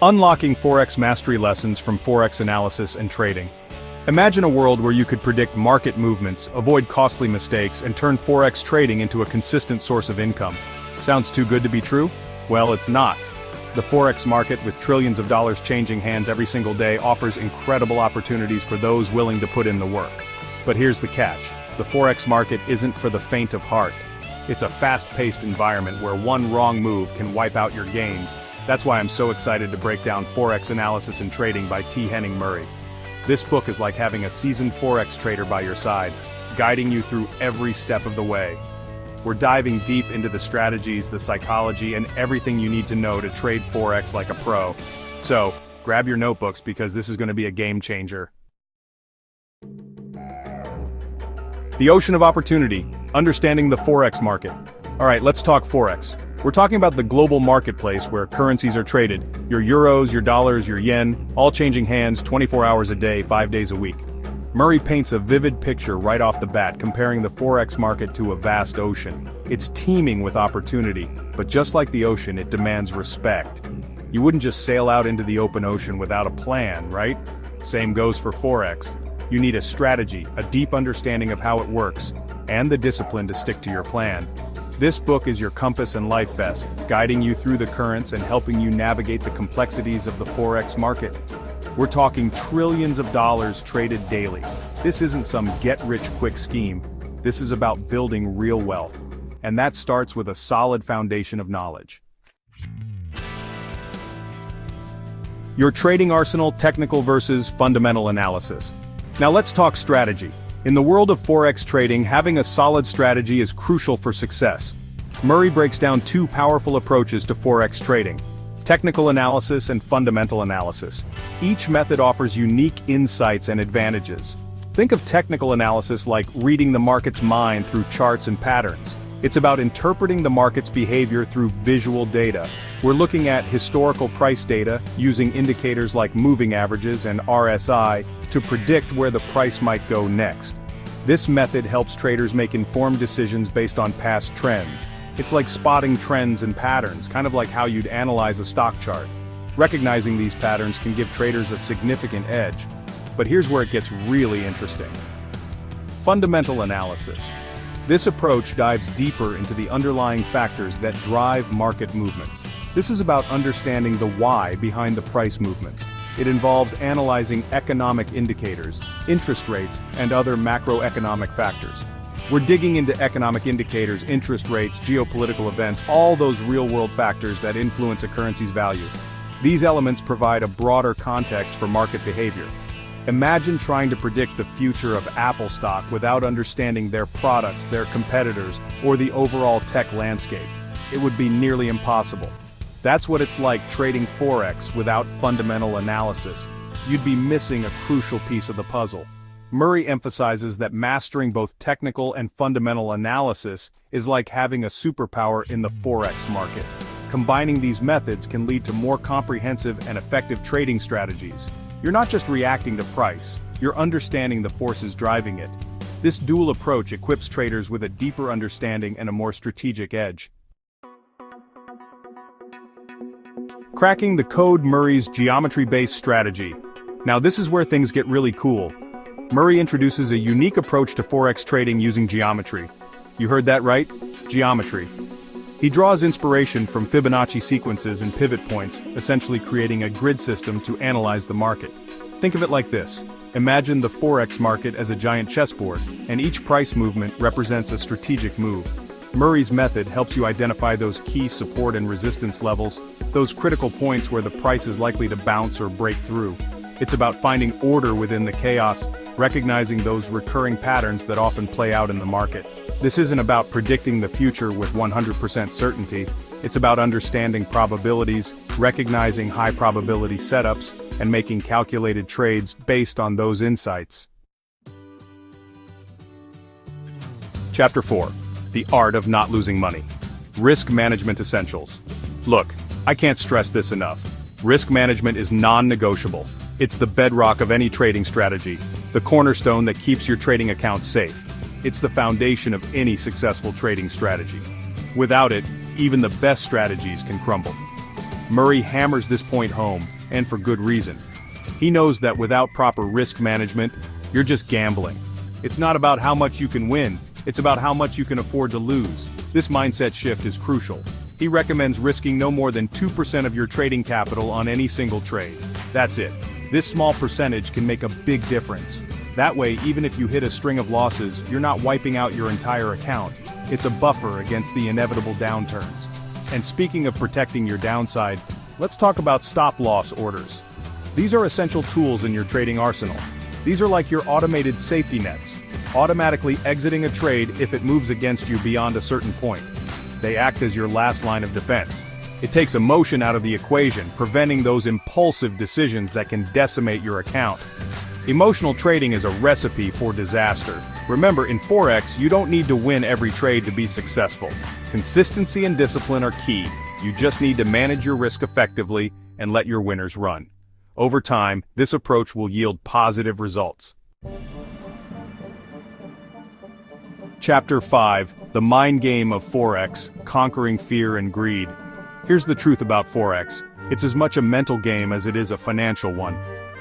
Unlocking Forex mastery lessons from Forex analysis and trading. Imagine a world where you could predict market movements, avoid costly mistakes, and turn Forex trading into a consistent source of income. Sounds too good to be true? Well, it's not. The Forex market, with trillions of dollars changing hands every single day, offers incredible opportunities for those willing to put in the work. But here's the catch. The Forex market isn't for the faint of heart. It's a fast-paced environment where one wrong move can wipe out your gains. That's why I'm so excited to break down Forex Analysis and Trading by T. Henning Murray. This book is like having a seasoned Forex trader by your side, guiding you through every step of the way. We're diving deep into the strategies, the psychology, and everything you need to know to trade Forex like a pro. So, grab your notebooks because this is going to be a game changer. The ocean of opportunity, understanding the Forex market. Alright, let's talk Forex. We're talking about the global marketplace where currencies are traded, your euros, your dollars, your yen, all changing hands 24 hours a day, 5 days a week. Murray paints a vivid picture right off the bat, comparing the Forex market to a vast ocean. It's teeming with opportunity, but just like the ocean, it demands respect. You wouldn't just sail out into the open ocean without a plan, right? Same goes for Forex. You need a strategy, a deep understanding of how it works, and the discipline to stick to your plan. This book is your compass and life vest, guiding you through the currents and helping you navigate the complexities of the Forex market. We're talking trillions of dollars traded daily. This isn't some get-rich-quick scheme. This is about building real wealth. And that starts with a solid foundation of knowledge. Your trading arsenal, technical versus fundamental analysis. Now let's talk strategy. In the world of Forex trading, having a solid strategy is crucial for success. Murray breaks down two powerful approaches to Forex trading: technical analysis and fundamental analysis. Each method offers unique insights and advantages. Think of technical analysis like reading the market's mind through charts and patterns. It's about interpreting the market's behavior through visual data. We're looking at historical price data, using indicators like moving averages and RSI to predict where the price might go next. This method helps traders make informed decisions based on past trends. It's like spotting trends and patterns, kind of like how you'd analyze a stock chart. Recognizing these patterns can give traders a significant edge. But here's where it gets really interesting. Fundamental analysis. This approach dives deeper into the underlying factors that drive market movements. This is about understanding the why behind the price movements. It involves analyzing economic indicators, interest rates, and other macroeconomic factors. We're digging into economic indicators, interest rates, geopolitical events, all those real-world factors that influence a currency's value. These elements provide a broader context for market behavior. Imagine trying to predict the future of Apple stock without understanding their products, their competitors, or the overall tech landscape. It would be nearly impossible. That's what it's like trading Forex without fundamental analysis. You'd be missing a crucial piece of the puzzle. Murray emphasizes that mastering both technical and fundamental analysis is like having a superpower in the Forex market. Combining these methods can lead to more comprehensive and effective trading strategies. You're not just reacting to price, you're understanding the forces driving it. This dual approach equips traders with a deeper understanding and a more strategic edge. Cracking the code: Murray's geometry-based strategy. Now this is where things get really cool. Murray introduces a unique approach to Forex trading using geometry. You heard that right? Geometry. He draws inspiration from Fibonacci sequences and pivot points, essentially creating a grid system to analyze the market. Think of it like this. Imagine the Forex market as a giant chessboard, and each price movement represents a strategic move. Murray's method helps you identify those key support and resistance levels, those critical points where the price is likely to bounce or break through. It's about finding order within the chaos, recognizing those recurring patterns that often play out in the market. This isn't about predicting the future with 100% certainty. It's about understanding probabilities, recognizing high probability setups, and making calculated trades based on those insights. Chapter 4. The Art of Not Losing Money. Risk Management Essentials. Look, I can't stress this enough. Risk management is non-negotiable. It's the bedrock of any trading strategy, the cornerstone that keeps your trading account safe. It's the foundation of any successful trading strategy. Without it, even the best strategies can crumble. Murray hammers this point home, and for good reason. He knows that without proper risk management, you're just gambling. It's not about how much you can win, it's about how much you can afford to lose. This mindset shift is crucial. He recommends risking no more than 2% of your trading capital on any single trade. That's it. This small percentage can make a big difference. That way, even if you hit a string of losses, you're not wiping out your entire account. It's a buffer against the inevitable downturns. And speaking of protecting your downside, let's talk about stop-loss orders. These are essential tools in your trading arsenal. These are like your automated safety nets, automatically exiting a trade if it moves against you beyond a certain point. They act as your last line of defense. It takes emotion out of the equation, preventing those impulsive decisions that can decimate your account. Emotional trading is a recipe for disaster. Remember, in Forex, you don't need to win every trade to be successful. Consistency and discipline are key. You just need to manage your risk effectively and let your winners run. Over time, this approach will yield positive results. Chapter 5: The Mind Game of Forex, Conquering Fear and Greed. Here's the truth about Forex. It's as much a mental game as it is a financial one.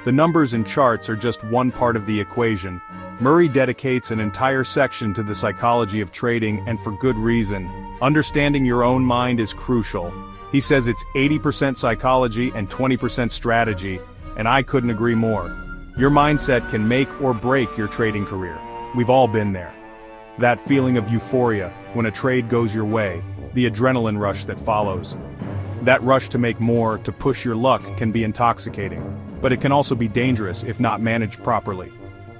The numbers and charts are just one part of the equation. Murray dedicates an entire section to the psychology of trading, and for good reason. Understanding your own mind is crucial. He says it's 80% psychology and 20% strategy, and I couldn't agree more. Your mindset can make or break your trading career. We've all been there. That feeling of euphoria when a trade goes your way, the adrenaline rush that follows. That rush to make more, to push your luck, can be intoxicating, but it can also be dangerous if not managed properly.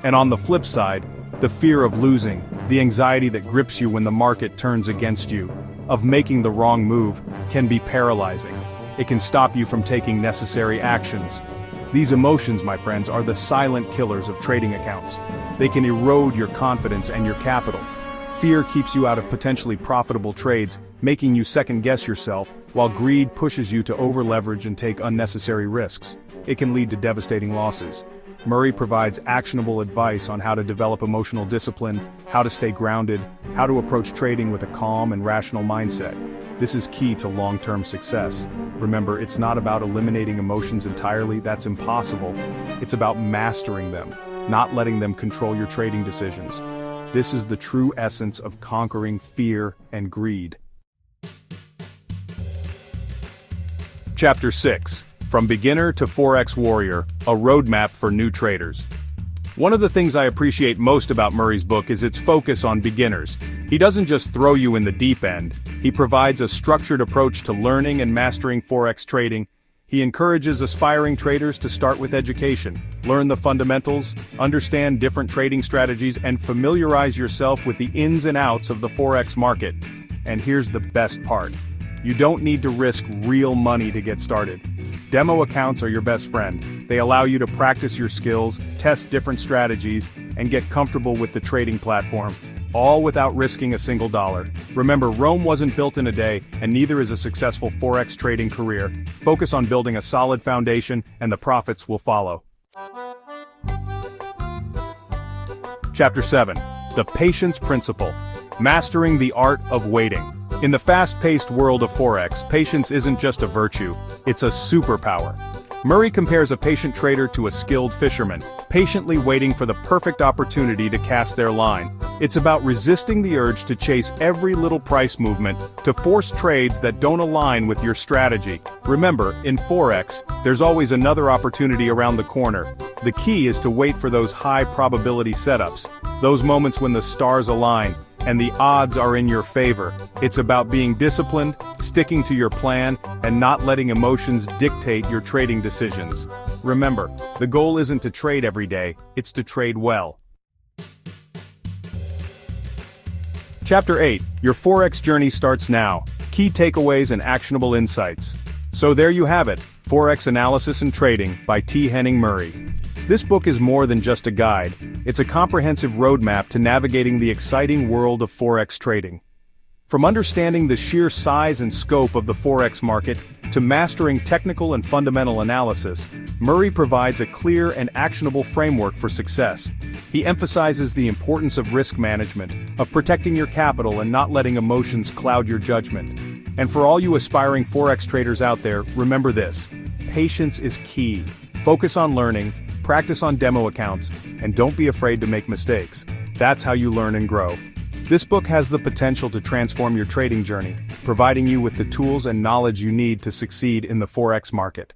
And on the flip side, the fear of losing, the anxiety that grips you when the market turns against you, of making the wrong move, can be paralyzing. It can stop you from taking necessary actions. These emotions, my friends, are the silent killers of trading accounts. They can erode your confidence and your capital. Fear keeps you out of potentially profitable trades, making you second-guess yourself, while greed pushes you to over-leverage and take unnecessary risks. It can lead to devastating losses. Murray provides actionable advice on how to develop emotional discipline, how to stay grounded, how to approach trading with a calm and rational mindset. This is key to long-term success. Remember, it's not about eliminating emotions entirely, that's impossible. It's about mastering them, not letting them control your trading decisions. This is the true essence of conquering fear and greed. Chapter 6: From Beginner to Forex Warrior, a roadmap for new traders. One of the things I appreciate most about Murray's book is its focus on beginners. He doesn't just throw you in the deep end, he provides a structured approach to learning and mastering Forex trading. He encourages aspiring traders to start with education, learn the fundamentals, understand different trading strategies, and familiarize yourself with the ins and outs of the Forex market. And here's the best part. You don't need to risk real money to get started. Demo accounts are your best friend. They allow you to practice your skills, test different strategies, and get comfortable with the trading platform, all without risking a single dollar. Remember, Rome wasn't built in a day, and neither is a successful Forex trading career. Focus on building a solid foundation, and the profits will follow. Chapter 7: The Patience Principle, Mastering the Art of Waiting. In the fast-paced world of Forex, patience isn't just a virtue, it's a superpower. Murray compares a patient trader to a skilled fisherman, patiently waiting for the perfect opportunity to cast their line. It's about resisting the urge to chase every little price movement, to force trades that don't align with your strategy. Remember, in Forex, there's always another opportunity around the corner. The key is to wait for those high-probability setups, those moments when the stars align, and the odds are in your favor. It's about being disciplined, sticking to your plan, and not letting emotions dictate your trading decisions. Remember, the goal isn't to trade every day, it's to trade well. Chapter 8: Your Forex Journey Starts Now. Key Takeaways and Actionable Insights. So there you have it, Forex Analysis and Trading by T. Henning Murray. This book is more than just a guide, it's a comprehensive roadmap to navigating the exciting world of Forex trading. From understanding the sheer size and scope of the Forex market, to mastering technical and fundamental analysis, Murray provides a clear and actionable framework for success. He emphasizes the importance of risk management, of protecting your capital and not letting emotions cloud your judgment. And for all you aspiring Forex traders out there, remember this. Patience is key. Focus on learning, practice on demo accounts, and don't be afraid to make mistakes. That's how you learn and grow. This book has the potential to transform your trading journey, providing you with the tools and knowledge you need to succeed in the Forex market.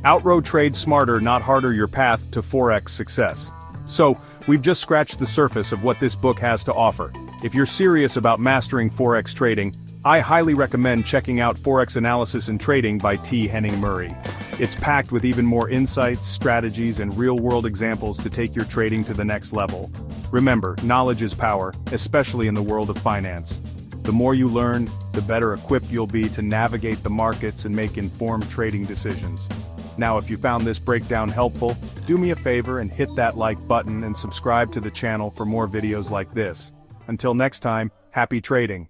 Outrow Trade Smarter, Not Harder, your path to Forex success. So, we've just scratched the surface of what this book has to offer. If you're serious about mastering Forex trading, I highly recommend checking out Forex Analysis and Trading by T. Henning Murray. It's packed with even more insights, strategies, and real-world examples to take your trading to the next level. Remember, knowledge is power, especially in the world of finance. The more you learn, the better equipped you'll be to navigate the markets and make informed trading decisions. Now, if you found this breakdown helpful, do me a favor and hit that like button and subscribe to the channel for more videos like this. Until next time, happy trading.